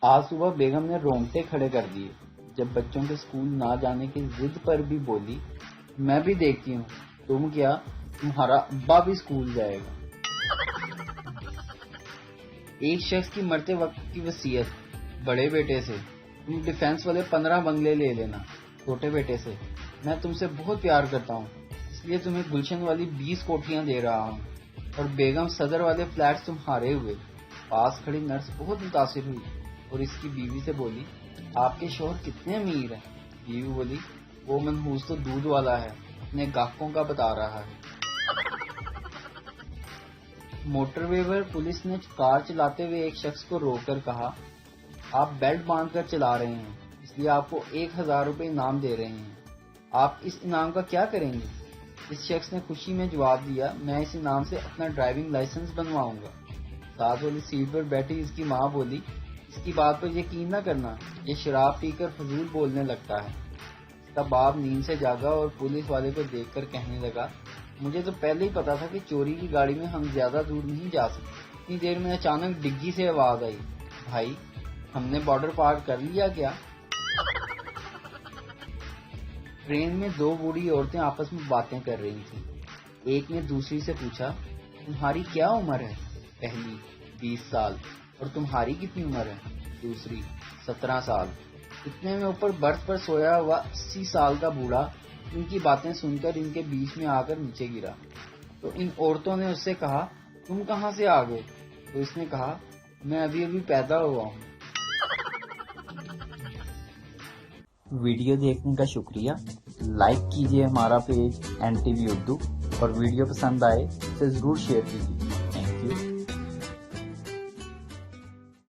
آج صبح بیگم نے رونگٹے کھڑے کر دیے جب بچوں کے اسکول نہ جانے کی ضد پر بھی بولی، میں بھی دیکھتی ہوں، تم کیا، تمہارا ابا بھی اسکول جائے گا۔ ایک شخص کی مرتے وقت کی وصیت بڑے بیٹے سے، تم ڈیفینس والے 15 بنگلے لے لینا۔ چھوٹے بیٹے سے، میں تم سے بہت پیار کرتا ہوں، اس لیے تمہیں گلشن والی 20 کوٹھیاں دے رہا ہوں، اور بیگم صدر والے فلیٹس تمہارے ہوئے۔ پاس کھڑی نرس بہت متاثر ہوئی اور اس کی بیوی سے بولی، آپ کے شوہر کتنے امیر ہیں؟ بیوی بولی، وہ منحوس تو دودھ والا ہے، اپنے گاہکوں کا بتا رہا ہے۔ موٹر وے پر پولیس نے کار چلاتے ہوئے ایک شخص کو روک کر کہا، آپ بیلٹ باندھ کر چلا رہے ہیں، اس لیے آپ کو 1000 روپے انعام دے رہے ہیں، آپ اس انعام کا کیا کریں گے؟ اس شخص نے خوشی میں جواب دیا، میں اس انعام سے اپنا ڈرائیونگ لائسنس بنواؤں گا۔ ساتھ والی سیٹ پر بیٹھی اس کی ماں بولی، اس کی بات پر یقین نہ کرنا، یہ شراب پی کر فضول بولنے لگتا ہے۔ اس کا باپ نیند سے جاگا اور پولیس والے کو دیکھ کر کہنے لگا، مجھے تو پہلے ہی پتا تھا کہ چوری کی گاڑی میں ہم زیادہ دور نہیں جا سکتے۔ اتنی دیر میں اچانک ڈگی سے آواز آئی، بھائی ہم نے بارڈر پار کر لیا کیا؟ ٹرین میں 2 بوڑھی عورتیں آپس میں باتیں کر رہی تھیں۔ ایک نے دوسری سے پوچھا، تمہاری کیا عمر ہے؟ پہلی، 20 سال۔ اور تمہاری کتنی عمر ہے؟ دوسری، 17 سال۔ اتنے میں اوپر برتھ پر سویا ہوا 80 سال کا بوڑھا ان کی باتیں سن کر ان کے بیچ میں آ کر نیچے گرا۔ تو ان عورتوں نے اس سے کہا، تم کہاں سے آ گئے؟ تو اس نے کہا، میں ابھی پیدا ہوا ہوں۔ ویڈیو دیکھنے کا شکریہ۔ لائک کیجیے ہمارا پیج NTV اردو، اور ویڈیو پسند آئے اسے ضرور شیئر کیجیے۔